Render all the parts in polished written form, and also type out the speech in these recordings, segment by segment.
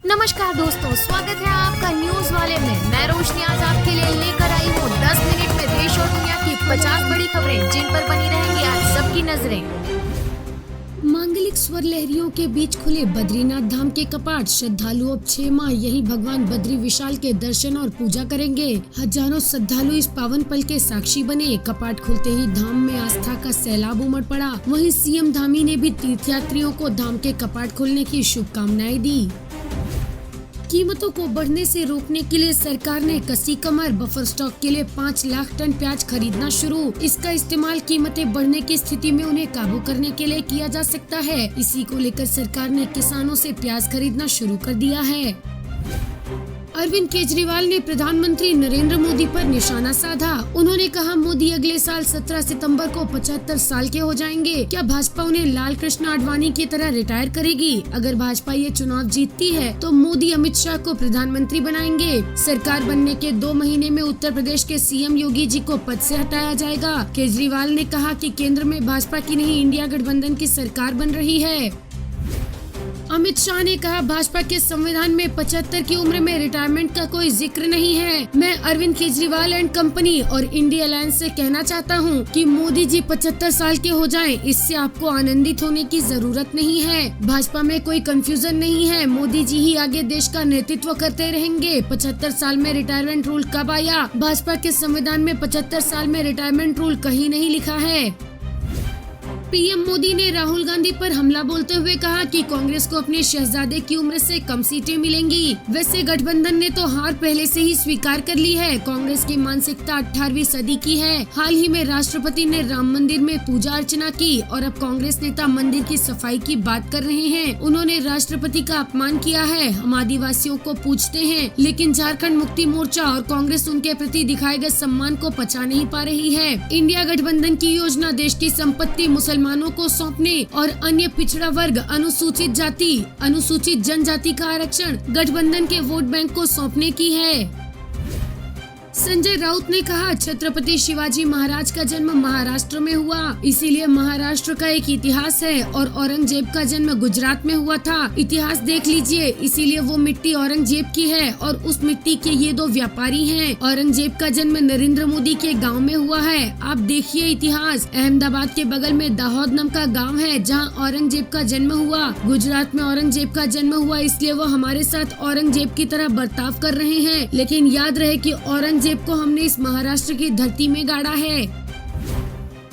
नमस्कार दोस्तों, स्वागत है आपका न्यूज वाले में। मैं रोशनी आज आपके लिए लेकर आई हूँ 10 मिनट में देश और दुनिया की 50 बड़ी खबरें जिन पर बनी रहेंगी आज सबकी नजरें। मांगलिक स्वर लहरियों के बीच खुले बद्रीनाथ धाम के कपाट। श्रद्धालु अब 6 माह यही भगवान बद्री विशाल के दर्शन और पूजा करेंगे। हजारों श्रद्धालु इस पावन पल के साक्षी बने। कपाट खुलते ही धाम में आस्था का सैलाब उमड़ पड़ा। वहीं सीएम धामी ने भी तीर्थयात्रियों को धाम के कपाट खोलने की शुभकामनाएं दी। कीमतों को बढ़ने से रोकने के लिए सरकार ने कसी कमर। बफर स्टॉक के लिए 5 लाख टन प्याज खरीदना शुरू। इसका इस्तेमाल कीमतें बढ़ने की स्थिति में उन्हें काबू करने के लिए किया जा सकता है। इसी को लेकर सरकार ने किसानों से प्याज खरीदना शुरू कर दिया है। अरविंद केजरीवाल ने प्रधानमंत्री नरेंद्र मोदी पर निशाना साधा। उन्होंने कहा, मोदी अगले साल 17 सितंबर को 75 साल के हो जाएंगे। क्या भाजपा उन्हें लाल कृष्ण आडवाणी की तरह रिटायर करेगी? अगर भाजपा ये चुनाव जीतती है तो मोदी अमित शाह को प्रधानमंत्री बनाएंगे। सरकार बनने के 2 महीने में उत्तर प्रदेश के सीएम योगी जी को पद से हटाया जाएगा। केजरीवाल ने कहा कि केंद्र में भाजपा की नहीं इंडिया गठबंधन की सरकार बन रही है। अमित शाह ने कहा, भाजपा के संविधान में 75 की उम्र में रिटायरमेंट का कोई जिक्र नहीं है। मैं अरविंद केजरीवाल एंड कंपनी और इंडिया अलायंस से कहना चाहता हूं कि मोदी जी 75 साल के हो जाएं, इससे आपको आनंदित होने की जरूरत नहीं है। भाजपा में कोई कंफ्यूजन नहीं है। मोदी जी ही आगे देश का नेतृत्व करते रहेंगे। 75 साल में रिटायरमेंट रूल कब आया? भाजपा के संविधान में 75 साल में रिटायरमेंट रूल कहीं नहीं लिखा है। पीएम मोदी ने राहुल गांधी पर हमला बोलते हुए कहा कि कांग्रेस को अपने शहजादे की उम्र से कम सीटें मिलेंगी। वैसे गठबंधन ने तो हार पहले से ही स्वीकार कर ली है। कांग्रेस की मानसिकता 18वीं सदी की है। हाल ही में राष्ट्रपति ने राम मंदिर में पूजा अर्चना की और अब कांग्रेस नेता मंदिर की सफाई की बात कर रहे हैं। उन्होंने राष्ट्रपति का अपमान किया है। हम आदिवासियों को पूछते हैं, लेकिन झारखंड मुक्ति मोर्चा और कांग्रेस उनके प्रति दिखाए गए सम्मान को पचा नहीं पा रही है। इंडिया गठबंधन की योजना देश की संपत्ति मुसलमानों को सौंपने और अन्य पिछड़ा वर्ग, अनुसूचित जाति, अनुसूचित जनजाति का आरक्षण गठबंधन के वोट बैंक को सौंपने की है। संजय राउत ने कहा, छत्रपति शिवाजी महाराज का जन्म महाराष्ट्र में हुआ, इसीलिए महाराष्ट्र का एक इतिहास है और औरंगजेब का जन्म गुजरात में हुआ था। इतिहास देख लीजिए, इसीलिए वो मिट्टी औरंगजेब की है और उस मिट्टी के ये 2 व्यापारी हैं। औरंगजेब का जन्म नरेंद्र मोदी के गांव में हुआ है। आप देखिए इतिहास। अहमदाबाद के बगल में दाहोद नाम का गाँव है जहाँ औरंगजेब का जन्म हुआ। गुजरात में औरंगजेब का जन्म हुआ, इसलिए वो हमारे साथ औरंगजेब की तरह बर्ताव कर रहे हैं। लेकिन याद रहे कि औरंगजेब को हमने इस महाराष्ट्र की धरती में गाड़ा है।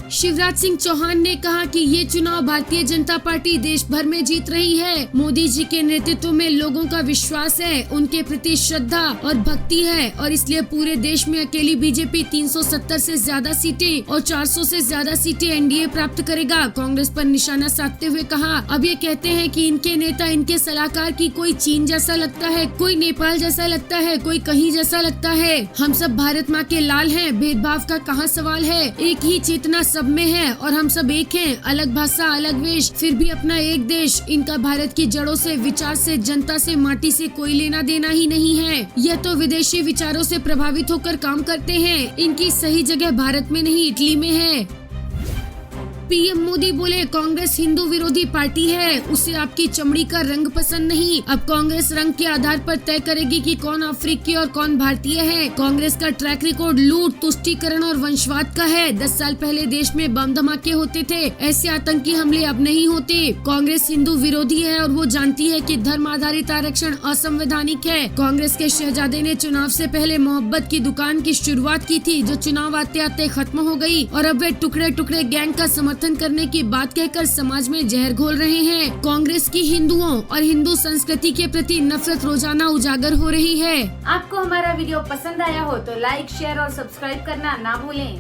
शिवराज सिंह चौहान ने कहा कि ये चुनाव भारतीय जनता पार्टी देश भर में जीत रही है। मोदी जी के नेतृत्व में लोगों का विश्वास है, उनके प्रति श्रद्धा और भक्ति है और इसलिए पूरे देश में अकेली बीजेपी 370 से ज्यादा सीटें और 400 से ज्यादा सीटें एनडीए प्राप्त करेगा। कांग्रेस पर निशाना साधते हुए कहा, अब ये कहते हैं कि इनके नेता, इनके सलाहकार की कोई चीन जैसा लगता है, कोई नेपाल जैसा लगता है, कोई कहीं जैसा लगता है। हम सब भारत माँ के लाल हैं, भेदभाव का कहाँ सवाल है। एक ही चेतना सब में है और हम सब एक हैं। अलग भाषा, अलग वेश, फिर भी अपना एक देश। इनका भारत की जड़ों से, विचार से, जनता से, माटी से कोई लेना देना ही नहीं है। यह तो विदेशी विचारों से प्रभावित होकर काम करते हैं। इनकी सही जगह भारत में नहीं इटली में है। पीएम मोदी बोले, कांग्रेस हिंदू विरोधी पार्टी है, उसे आपकी चमड़ी का रंग पसंद नहीं। अब कांग्रेस रंग के आधार पर तय करेगी कि कौन अफ्रीकी और कौन भारतीय है। कांग्रेस का ट्रैक रिकॉर्ड लूट, तुष्टीकरण और वंशवाद का है। 10 साल पहले देश में बम धमाके होते थे, ऐसे आतंकी हमले अब नहीं होते। कांग्रेस हिंदू विरोधी है और वो जानती है कि धर्म आधारित आरक्षण असंवैधानिक है। कांग्रेस के शहजादे ने चुनाव से पहले मोहब्बत की दुकान की शुरुआत की थी, जो चुनाव आते आते खत्म हो गयी और अब वे टुकड़े टुकड़े गैंग का समर्थन करने की बात कहकर समाज में जहर घोल रहे हैं। कांग्रेस की हिंदुओं और हिंदू संस्कृति के प्रति नफरत रोजाना उजागर हो रही है। आपको हमारा वीडियो पसंद आया हो तो लाइक, शेयर और सब्सक्राइब करना ना भूलें।